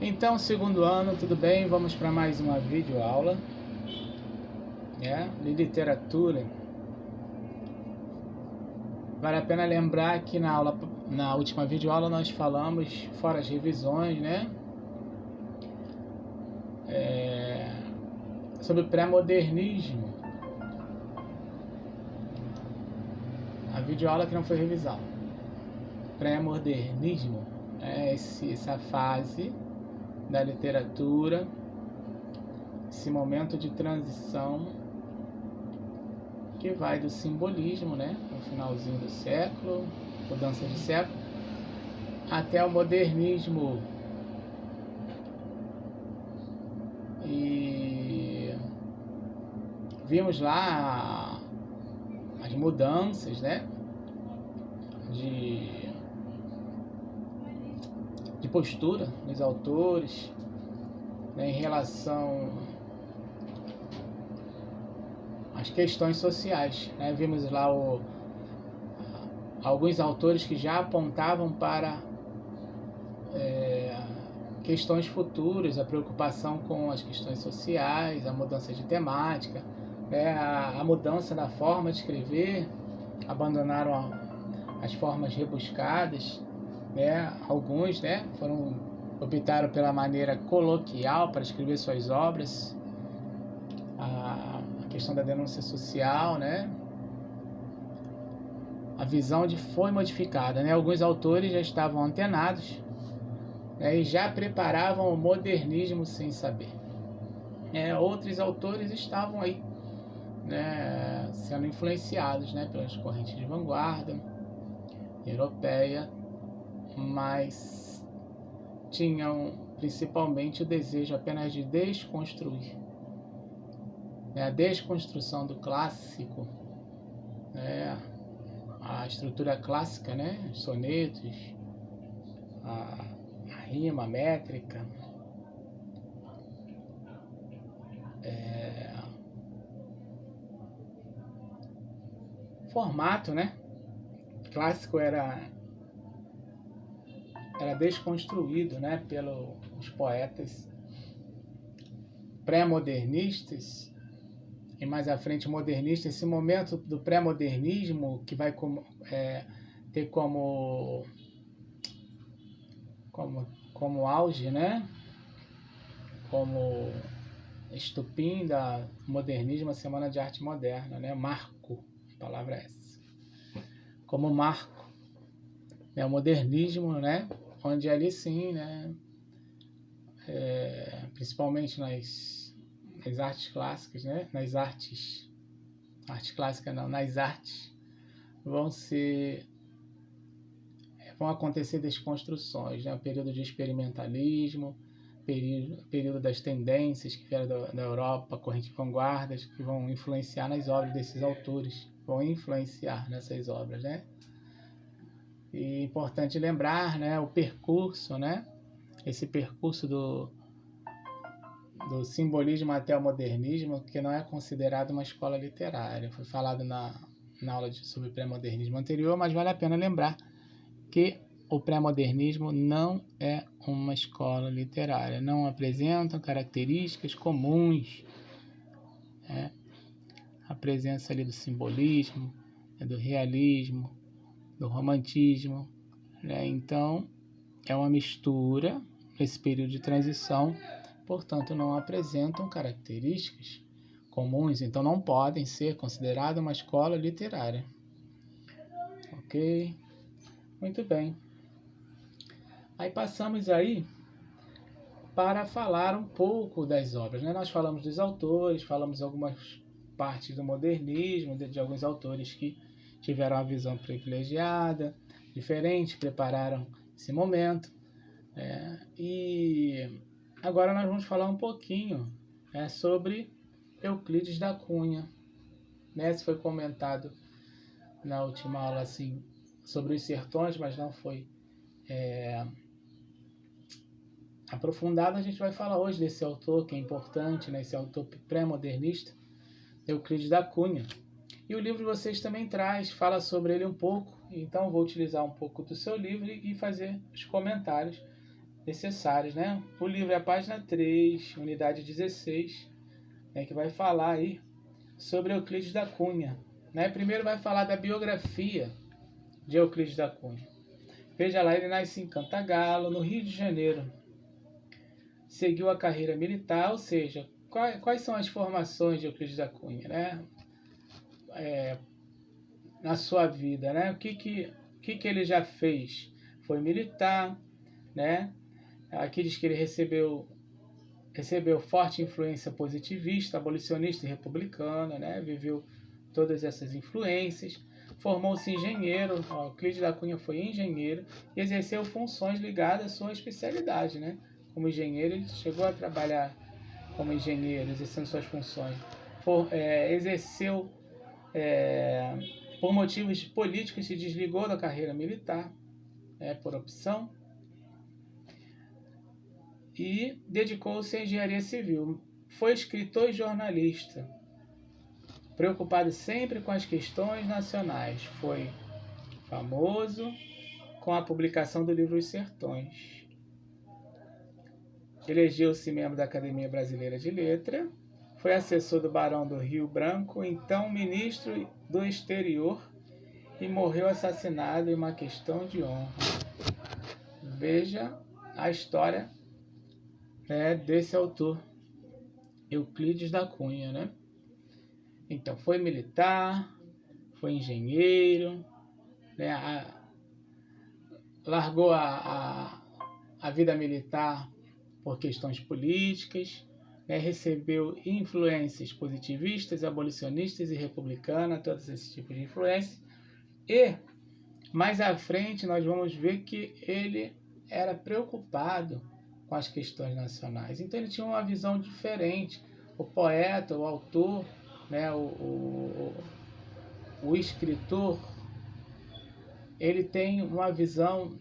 Então, segundo ano, tudo bem? Vamos para mais uma videoaula, de literatura. Vale a pena lembrar que na última videoaula nós falamos, fora as revisões, sobre o pré-modernismo. A videoaula que não foi revisão. Pré-modernismo é essa fase da literatura, esse momento de transição que vai do simbolismo, no finalzinho do século, mudança de século, até o modernismo. E vimos lá as mudanças, de postura dos autores, em relação às questões sociais, Vimos lá alguns autores que já apontavam para questões futuras, a preocupação com as questões sociais, a mudança de temática, a mudança da forma de escrever, abandonaram as formas rebuscadas, alguns optaram pela maneira coloquial para escrever suas obras, a questão da denúncia social, a visão foi modificada, alguns autores já estavam antenados, e já preparavam o modernismo sem saber, outros autores estavam aí, sendo influenciados, pelas correntes de vanguarda europeia, mas tinham principalmente o desejo apenas de desconstruir, a desconstrução do clássico, a estrutura clássica, os sonetos, a rima, a métrica, formato, clássico era desconstruído, pelos poetas pré-modernistas e mais à frente modernistas. Esse momento do pré-modernismo que vai ter como auge, como estupim da modernismo, a Semana de Arte Moderna, marco, a palavra é essa, como marco, o modernismo, onde ali sim, principalmente nas artes clássicas, nas artes clássicas não, nas artes vão acontecer desconstruções, o período de experimentalismo, período das tendências que vieram da Europa, corrente de vanguardas, que vão influenciar nas obras desses autores, vão influenciar nessas obras, E é importante lembrar, o percurso, esse percurso do simbolismo até o modernismo, que não é considerado uma escola literária. Foi falado na aula sobre pré-modernismo anterior, mas vale a pena lembrar que o pré-modernismo não é uma escola literária, não apresentam características comuns, a presença ali do simbolismo, do realismo, do romantismo, Então é uma mistura nesse período de transição, portanto não apresentam características comuns, então não podem ser consideradas uma escola literária. Ok? Muito bem. Aí passamos aí para falar um pouco das obras, Nós falamos dos autores, falamos algumas partes do modernismo, de alguns autores que tiveram uma visão privilegiada, diferente, prepararam esse momento. E agora nós vamos falar um pouquinho sobre Euclides da Cunha. Isso foi comentado na última aula assim, sobre os sertões, mas não foi aprofundado. A gente vai falar hoje desse autor que é importante, esse autor pré-modernista, Euclides da Cunha. E o livro de vocês também fala sobre ele um pouco, então vou utilizar um pouco do seu livro e fazer os comentários necessários, né? O livro é a página 3, unidade 16, né, que vai falar aí sobre Euclides da Cunha. Né? Primeiro vai falar da biografia de Euclides da Cunha. Veja lá, ele nasce em Cantagalo, no Rio de Janeiro. Seguiu a carreira militar, ou seja, quais são as formações de Euclides da Cunha, né? Na sua vida, né? O que ele já fez? Foi militar, né? Aqui diz que ele recebeu forte influência positivista, abolicionista e republicana, né? Viveu todas essas influências. Formou-se engenheiro, Euclides da Cunha foi engenheiro e exerceu funções ligadas à sua especialidade, né? Como engenheiro, ele chegou a trabalhar como engenheiro, exercendo suas funções. Exerceu, por motivos políticos, se desligou da carreira militar, por opção, e dedicou-se à engenharia civil. Foi escritor e jornalista, preocupado sempre com as questões nacionais. Foi famoso com a publicação do livro Os Sertões. Elegeu-se membro da Academia Brasileira de Letras, foi assessor do Barão do Rio Branco, então ministro do Exterior, e morreu assassinado em uma questão de honra. Veja a história, né, desse autor, Euclides da Cunha, né? Então, foi militar, foi engenheiro, né? Largou a vida militar por questões políticas, né? Recebeu influências positivistas, abolicionistas e republicanas, todos esses tipos de influências. E, mais à frente, nós vamos ver que ele era preocupado com as questões nacionais. Então, ele tinha uma visão diferente. O poeta, o autor, né? o escritor, ele tem uma visão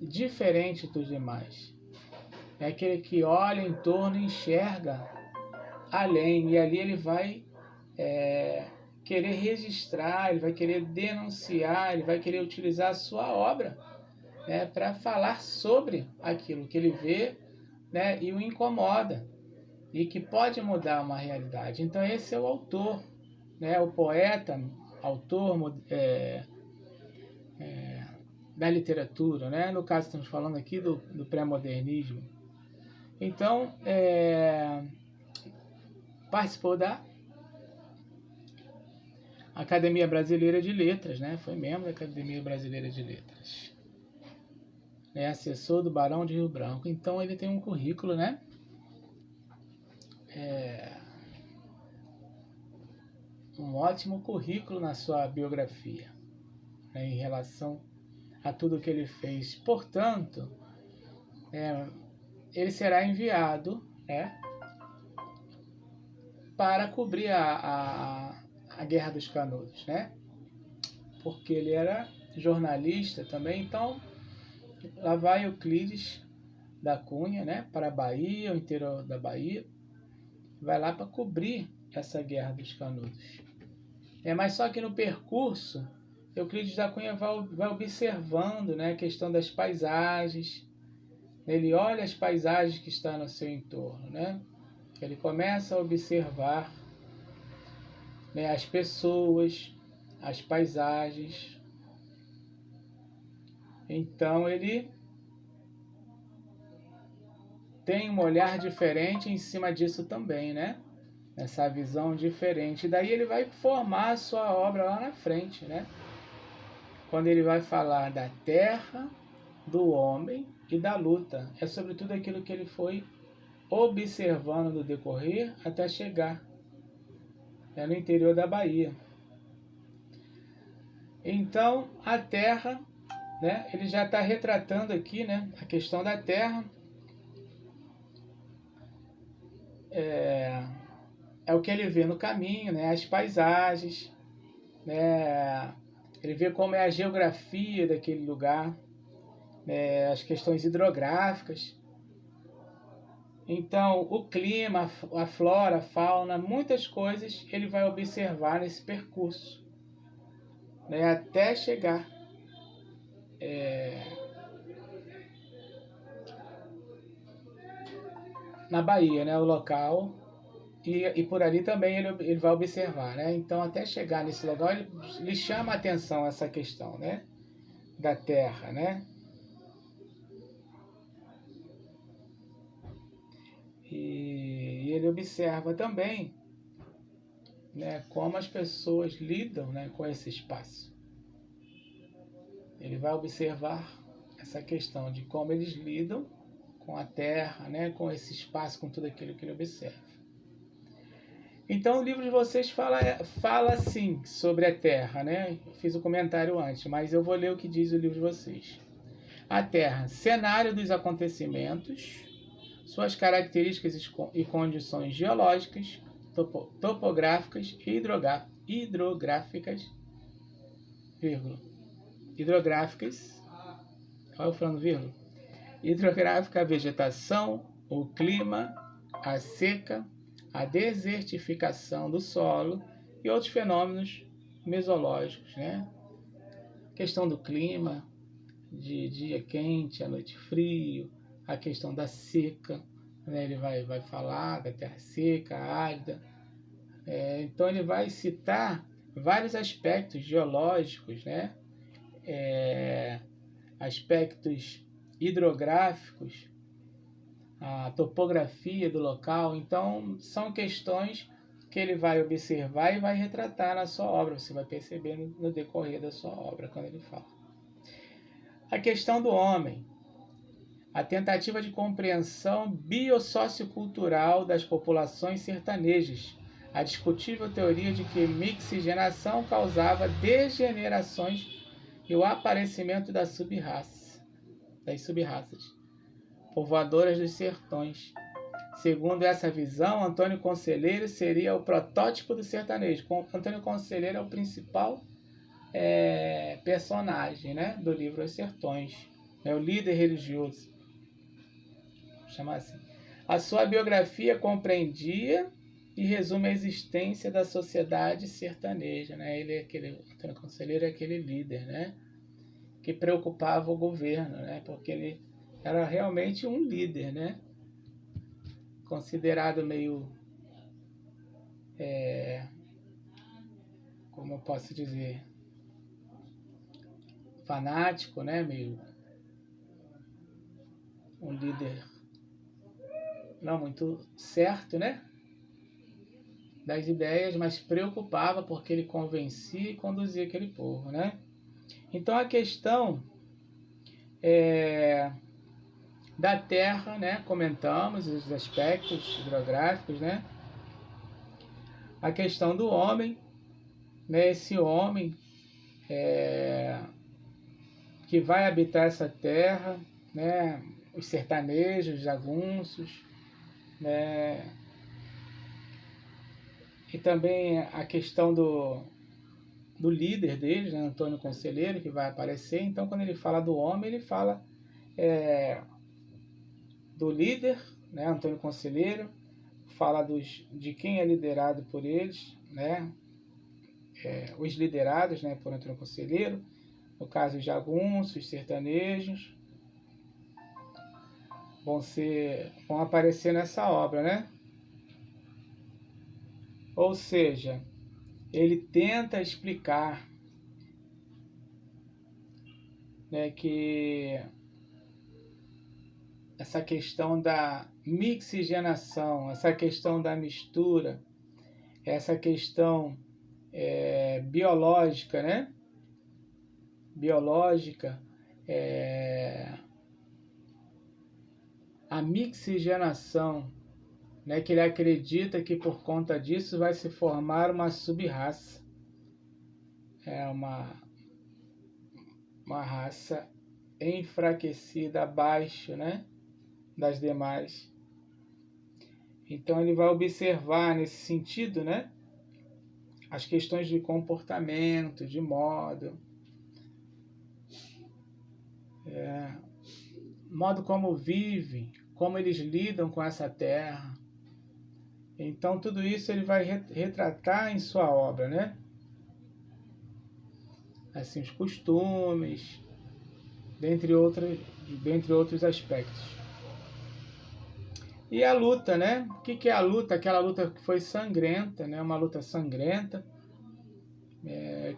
diferente dos demais. É aquele que olha em torno e enxerga além, e ali ele vai querer registrar, ele vai querer denunciar, ele vai querer utilizar a sua obra, né, para falar sobre aquilo que ele vê, né, e o incomoda, e que pode mudar uma realidade. Então esse é o autor, né, o poeta, autor da literatura, né? No caso estamos falando aqui do pré-modernismo. Então, participou da Academia Brasileira de Letras, né? Foi membro da Academia Brasileira de Letras. É assessor do Barão de Rio Branco. Então ele tem um currículo, né? Um ótimo currículo na sua biografia, né, em relação a tudo que ele fez. Portanto, ele será enviado, né, para cobrir a Guerra dos Canudos, né? Porque ele era jornalista também. Então, lá vai Euclides da Cunha, né, para a Bahia, o interior da Bahia, vai lá para cobrir essa Guerra dos Canudos. Mas só que no percurso, Euclides da Cunha vai observando, né, a questão das paisagens. Ele olha as paisagens que estão no seu entorno, né? Ele começa a observar, né, as pessoas, as paisagens. Então ele tem um olhar diferente em cima disso também, né? Essa visão diferente. Daí ele vai formar a sua obra lá na frente, né? Quando ele vai falar da terra, do homem e da luta. É sobretudo aquilo que ele foi observando no decorrer até chegar no interior da Bahia. Então, a terra, né? Ele já está retratando aqui, né, a questão da terra. É o que ele vê no caminho, né? As paisagens, né? Ele vê como é a geografia daquele lugar, né? As questões hidrográficas. Então, o clima, a flora, a fauna, muitas coisas ele vai observar nesse percurso, né? Até chegar na Bahia, né, o local, e por ali também ele vai observar, né? Então, até chegar nesse local, ele chama a atenção essa questão, né, da terra, né? E ele observa também, né, como as pessoas lidam, né, com esse espaço. Ele vai observar essa questão de como eles lidam com a terra, né, com esse espaço, com tudo aquilo que ele observa. Então o livro de vocês fala sim sobre a terra, né? Eu fiz o comentário antes, mas eu vou ler o que diz o livro de vocês. A terra, cenário dos acontecimentos, suas características e condições geológicas, topográficas e hidrográficas, vírgula, hidrográficas, olha eu falando vírgula, hidrográfica, a vegetação, o clima, a seca, a desertificação do solo e outros fenômenos mesológicos, né? Questão do clima, de dia quente, à noite frio, a questão da seca, né? Ele vai falar da terra seca, árida. Então ele vai citar vários aspectos geológicos, né? Aspectos hidrográficos, a topografia do local. Então são questões que ele vai observar e vai retratar na sua obra. Você vai perceber no decorrer da sua obra quando ele fala. A questão do homem, a tentativa de compreensão biosociocultural das populações sertanejas, a discutível teoria de que mixigenação causava degenerações e o aparecimento das subraças, povoadoras dos sertões. Segundo essa visão, Antônio Conselheiro seria o protótipo do sertanejo. Antônio Conselheiro é o principal personagem, né, do livro Os Sertões, é o líder religioso, vamos chamar assim. A sua biografia compreendia e resume a existência da sociedade sertaneja, né? Antônio Conselheiro é aquele líder, né, que preocupava o governo, né, porque ele era realmente um líder, né, considerado meio, como eu posso dizer, fanático, né, meio um líder não muito certo, né, das ideias, mas preocupava porque ele convencia e conduzia aquele povo, né. Então a questão da terra, né, comentamos os aspectos hidrográficos, né, a questão do homem, né, esse homem que vai habitar essa terra, né, os sertanejos, jagunços, né, e também a questão do líder deles, né, Antônio Conselheiro, que vai aparecer. Então, quando ele fala do homem, ele fala do líder, né, Antônio Conselheiro, fala de quem é liderado por eles, né, os liderados, né, por Antônio Conselheiro, no caso os jagunços, os sertanejos, vão aparecer nessa obra, né? Ou seja, ele tenta explicar, né, que essa questão da mixigenação, essa questão da mistura, essa questão biológica, né? Biológica, a mixigenação, né, que ele acredita que por conta disso vai se formar uma sub-raça, uma raça enfraquecida abaixo, né, das demais. Então ele vai observar nesse sentido, né, as questões de comportamento, de modo, modo como vivem, como eles lidam com essa terra. Então tudo isso ele vai retratar em sua obra, né? Assim, os costumes, dentre outros aspectos. E a luta, né? O que é a luta? Aquela luta que foi sangrenta, né? Uma luta sangrenta,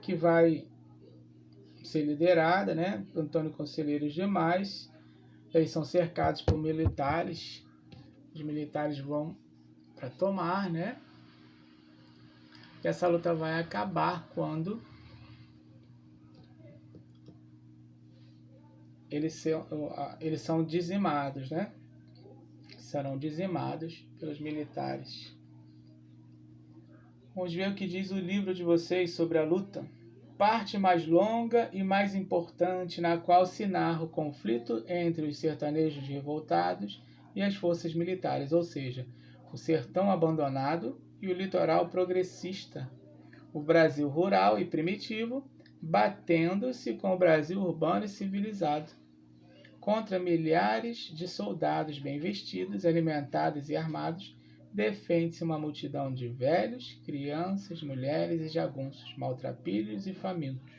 que vai ser liderada, né? Antônio Conselheiro e demais. Eles são cercados por militares. Os militares vão para tomar, né? E essa luta vai acabar quando eles são dizimados, né? Serão dizimados pelos militares. Vamos ver o que diz o livro de vocês sobre a luta. Parte mais longa e mais importante, na qual se narra o conflito entre os sertanejos revoltados e as forças militares, ou seja, o sertão abandonado e o litoral progressista, o Brasil rural e primitivo, batendo-se com o Brasil urbano e civilizado, contra milhares de soldados bem vestidos, alimentados e armados, defende-se uma multidão de velhos, crianças, mulheres e jagunços, maltrapilhos e famintos,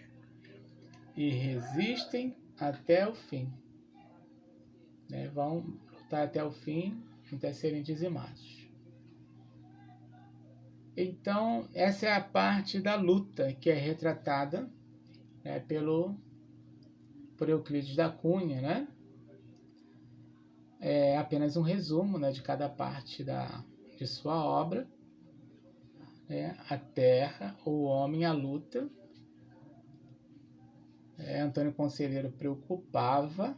e resistem até o fim. Vão lutar até o fim, até serem dizimados. Então, essa é a parte da luta que é retratada, por Euclides da Cunha, né? É apenas um resumo, né, de cada parte de sua obra. A terra, o homem, a luta. Antônio Conselheiro preocupava,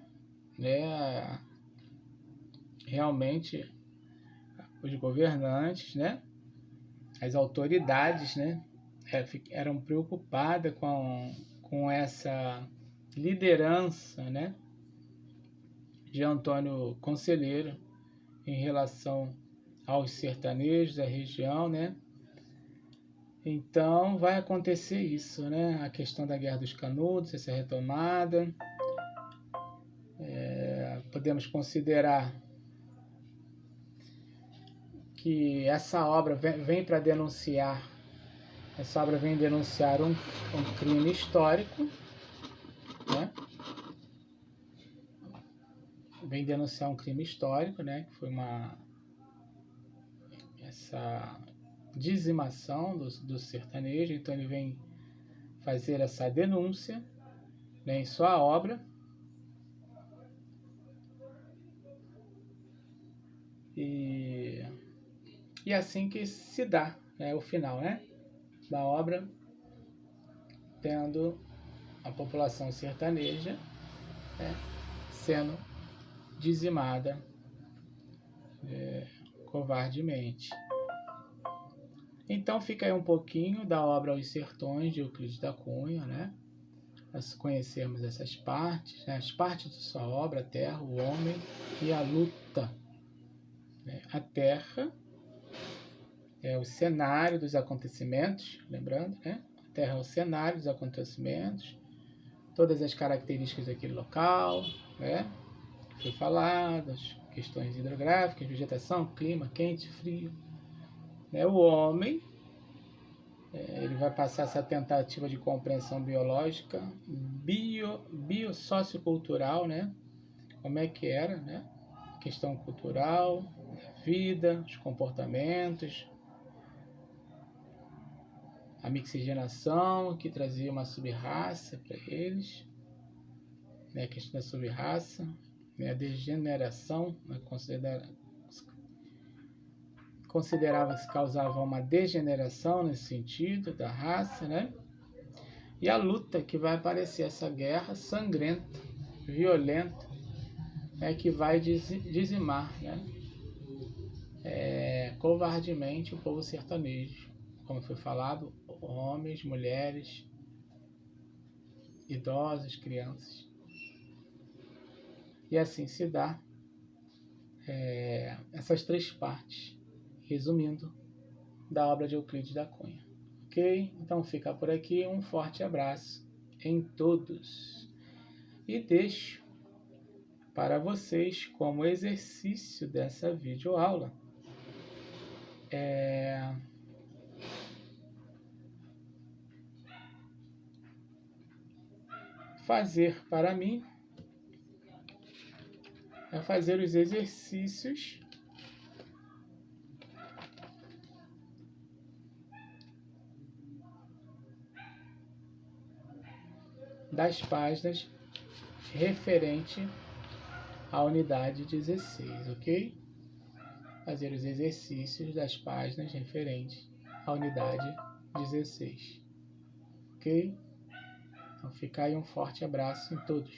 né, realmente os governantes, né, as autoridades, né, eram preocupadas com essa liderança, né, de Antônio Conselheiro em relação aos sertanejos da região, né? Então vai acontecer isso, né? A questão da Guerra dos Canudos, essa retomada. Podemos considerar que essa obra vem para denunciar, um crime histórico, né? Vem denunciar um crime histórico, né? Que foi essa dizimação do sertanejo. Então ele vem fazer essa denúncia, né, em sua obra. E assim que se dá, né, o final, né, da obra, tendo a população sertaneja, né, sendo dizimada covardemente. Então fica aí um pouquinho da obra Os Sertões, de Euclides da Cunha, né? Nós conhecemos essas partes, né? As partes de sua obra: a terra, o homem e a luta. A terra é o cenário dos acontecimentos, lembrando, né? A terra é o cenário dos acontecimentos, todas as características daquele local, né? Foi falado, as questões hidrográficas, vegetação, clima, quente, frio. O homem, ele vai passar essa tentativa de compreensão biológica, biosociocultural, né? Como é que era, né? Questão cultural, vida, os comportamentos, a mixigenação, que trazia uma sub-raça para eles, né? A questão da sub-raça, né? A degeneração, né? Considerava-se que causava uma degeneração nesse sentido da raça, né? E a luta, que vai aparecer, essa guerra sangrenta, violenta, que vai dizimar, né, covardemente o povo sertanejo, como foi falado, homens, mulheres, idosos, crianças. E assim se dá essas três partes, resumindo, da obra de Euclides da Cunha. Ok? Então fica por aqui, um forte abraço em todos. E deixo para vocês, como exercício dessa videoaula, fazer para mim, fazer os exercícios das páginas referente à unidade 16, ok? Fazer os exercícios das páginas referentes à unidade 16, ok? Então fica aí um forte abraço em todos.